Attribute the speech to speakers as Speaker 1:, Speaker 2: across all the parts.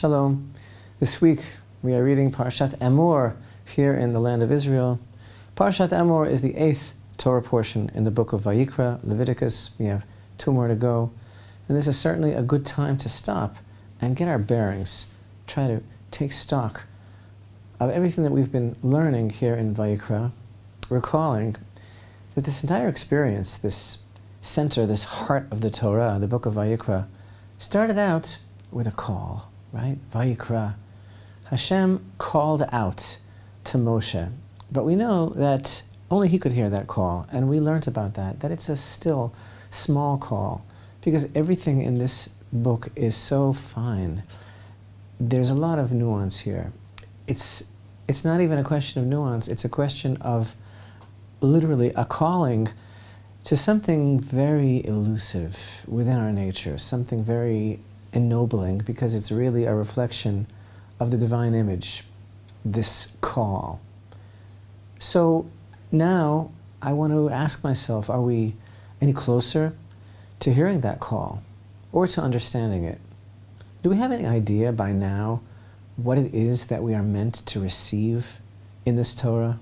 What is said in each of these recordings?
Speaker 1: Shalom. This week we are reading Parashat Emor here in the land of Israel. Parashat Emor is the 8th Torah portion in the book of Vayikra, Leviticus. We have 2 more to go. And this is certainly a good time to stop and get our bearings. Try to take stock of everything that we've been learning here in Vayikra, recalling that this entire experience, this center, this heart of the Torah, the book of Vayikra, started out with a call. Right? Vayikra. Hashem called out to Moshe. But we know that only he could hear that call. And we learned about that it's a still small call. Because everything in this book is so fine. There's a lot of nuance here. It's not even a question of nuance. It's a question of literally a calling to something very elusive within our nature, something very ennobling, because it's really a reflection of the divine image, this call. So now I want to ask myself, are we any closer to hearing that call or to understanding it? Do we have any idea by now what it is that we are meant to receive in this Torah?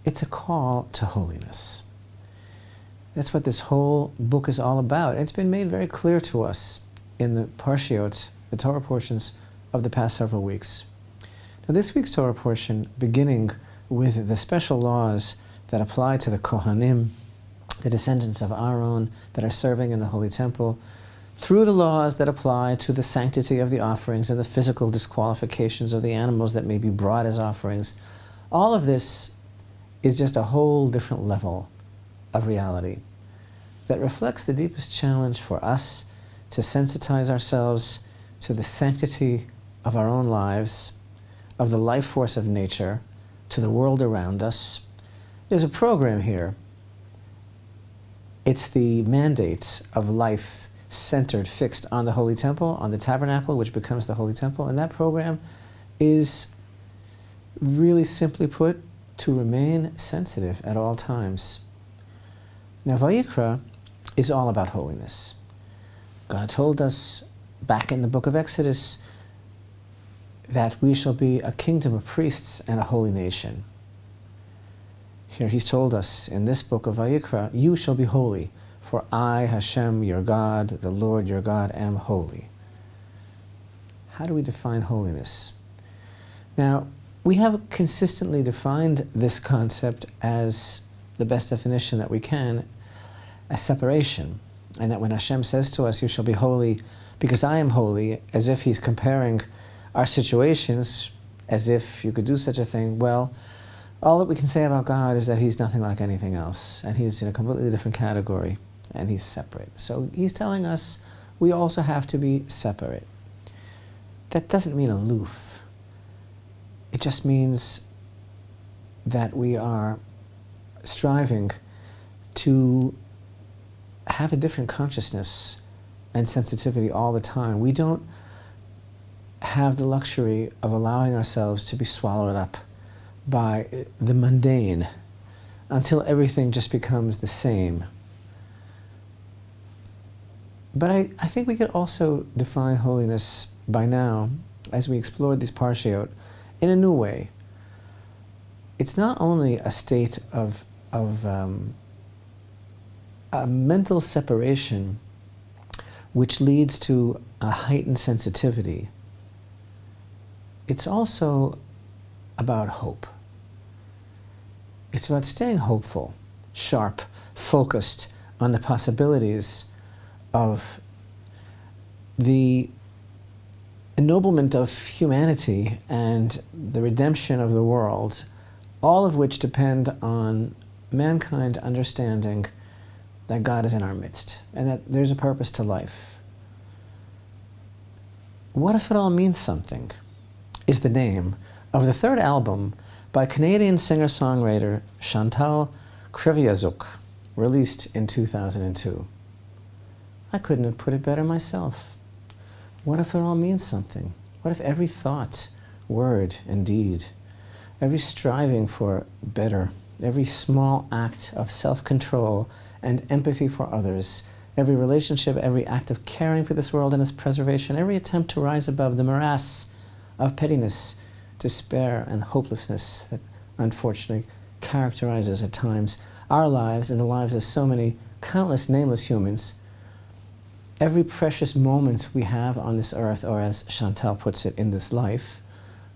Speaker 1: It's a call to holiness. That's what this whole book is all about. It's been made very clear to us in the Parshiot, the Torah portions of the past several weeks. Now this week's Torah portion, beginning with the special laws that apply to the Kohanim, the descendants of Aaron that are serving in the Holy Temple, through the laws that apply to the sanctity of the offerings and the physical disqualifications of the animals that may be brought as offerings. All of this is just a whole different level of reality that reflects the deepest challenge for us to sensitize ourselves to the sanctity of our own lives, of the life force of nature, to the world around us. There's a program here. It's the mandates of life centered, fixed on the Holy Temple, on the tabernacle, which becomes the Holy Temple. And that program is, really simply put, to remain sensitive at all times. Now, Vayikra is all about holiness. God told us back in the book of Exodus that we shall be a kingdom of priests and a holy nation. Here he's told us in this book of Vayikra, you shall be holy, for I, Hashem, your God, the Lord your God, am holy. How do we define holiness? Now, we have consistently defined this concept as the best definition that we can, as separation. And that when Hashem says to us, you shall be holy because I am holy, as if he's comparing our situations, as if you could do such a thing, well, all that we can say about God is that he's nothing like anything else, and he's in a completely different category, and he's separate. So he's telling us we also have to be separate. That doesn't mean aloof. It just means that we are striving to have a different consciousness and sensitivity all the time. We don't have the luxury of allowing ourselves to be swallowed up by the mundane until everything just becomes the same. But I think we could also define holiness by now, as we explored these Parshiot, in a new way. It's not only a state of a mental separation which leads to a heightened sensitivity. It's also about hope. It's about staying hopeful, sharp, focused on the possibilities of the ennoblement of humanity and the redemption of the world, all of which depend on mankind understanding that God is in our midst, and that there's a purpose to life. What If It All Means Something is the name of the 3rd album by Canadian singer-songwriter Chantal Kreviazuk, released in 2002. I couldn't have put it better myself. What if it all means something? What if every thought, word, and deed, every striving for better, every small act of self-control and empathy for others every relationship, every act of caring for this world and its preservation, every attempt to rise above the morass of pettiness, despair, and hopelessness that unfortunately characterizes at times our lives and the lives of so many countless nameless humans. Every precious moment we have on this earth, or as Chantal puts it, in this life,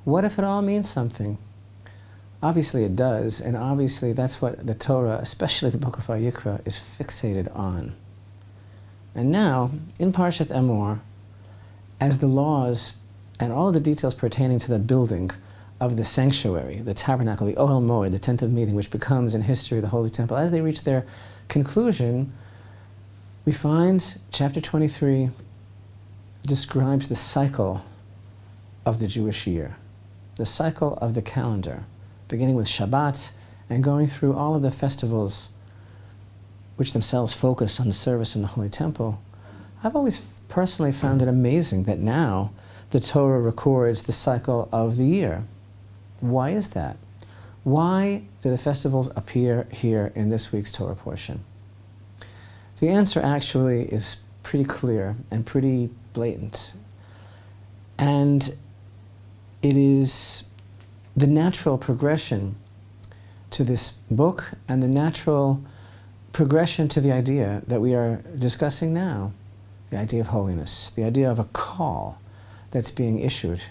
Speaker 1: what if it all means something? Obviously it does, and obviously that's what the Torah, especially the book of Vayikra, is fixated on. And now, in Parashat Emor, as the laws and all of the details pertaining to the building of the sanctuary, the tabernacle, the Ohel Moed, the tent of meeting, which becomes in history the Holy Temple, as they reach their conclusion, we find chapter 23 describes the cycle of the Jewish year, the cycle of the calendar, beginning with Shabbat and going through all of the festivals which themselves focus on the service in the Holy Temple. I've always personally found it amazing that now the Torah records the cycle of the year. Why is that? Why do the festivals appear here in this week's Torah portion? The answer actually is pretty clear and pretty blatant. And it is the natural progression to this book and the natural progression to the idea that we are discussing now, the idea of holiness, the idea of a call that's being issued,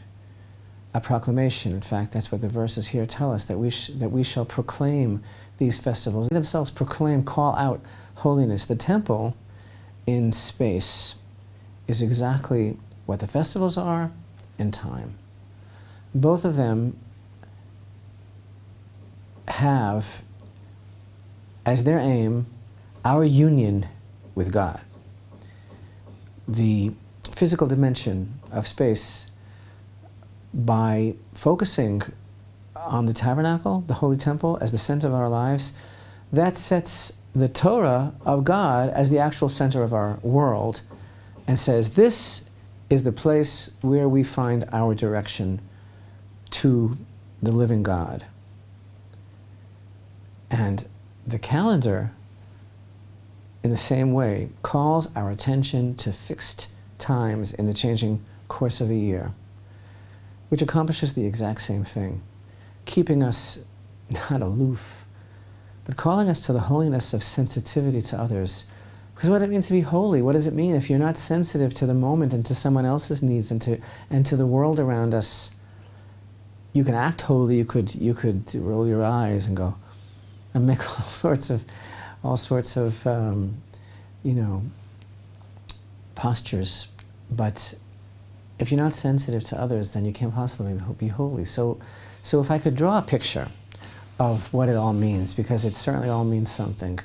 Speaker 1: a proclamation. In fact, that's what the verses here tell us, that we shall proclaim these festivals. They themselves proclaim, call out holiness. The temple in space is exactly what the festivals are in time. Both of them have as their aim our union with God. The physical dimension of space, by focusing on the tabernacle, the Holy Temple, as the center of our lives, that sets the Torah of God as the actual center of our world and says this is the place where we find our direction to the living God. And the calendar, in the same way, calls our attention to fixed times in the changing course of the year, which accomplishes the exact same thing, keeping us not aloof, but calling us to the holiness of sensitivity to others. Because what it means to be holy, what does it mean if you're not sensitive to the moment and to someone else's needs and to the world around us? You can act holy, you could roll your eyes and go, and make all sorts of postures. But if you're not sensitive to others, then you can't possibly be holy. So if I could draw a picture of what it all means, because it certainly all means something,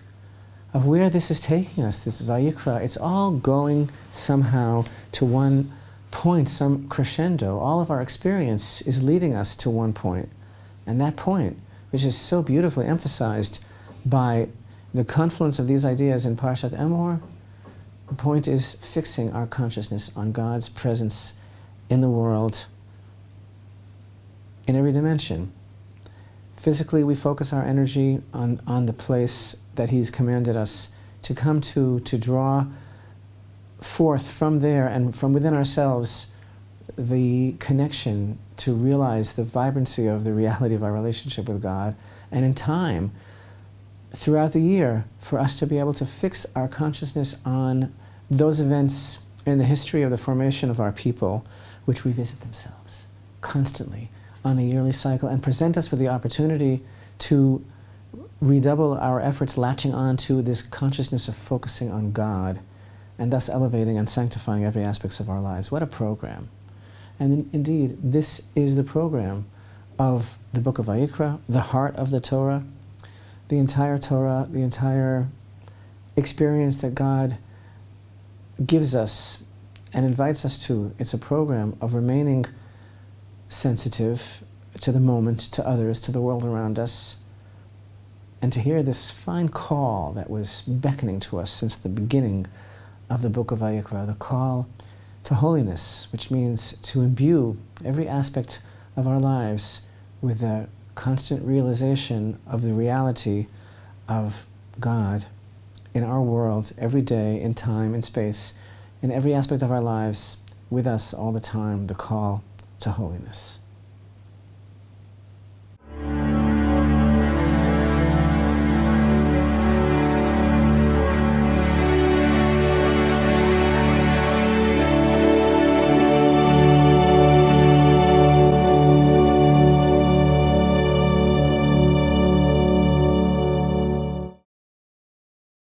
Speaker 1: of where this is taking us, this Vayikra, it's all going somehow to one point, some crescendo. All of our experience is leading us to one point. And that point, which is so beautifully emphasized by the confluence of these ideas in Parashat Emor, the point is fixing our consciousness on God's presence in the world in every dimension. Physically, we focus our energy on the place that He's commanded us to come to draw forth from there and from within ourselves the connection to realize the vibrancy of the reality of our relationship with God, and in time, throughout the year, for us to be able to fix our consciousness on those events in the history of the formation of our people, which revisit themselves constantly on a yearly cycle and present us with the opportunity to redouble our efforts latching on to this consciousness of focusing on God and thus elevating and sanctifying every aspect of our lives. What a program. And indeed, this is the program of the book of Vayikra, the heart of the Torah, the entire experience that God gives us and invites us to. It's a program of remaining sensitive to the moment, to others, to the world around us, and to hear this fine call that was beckoning to us since the beginning of the book of Vayikra, the call to holiness, which means to imbue every aspect of our lives with the constant realization of the reality of God in our world, every day, in time, in space, in every aspect of our lives, with us all the time, the call to holiness.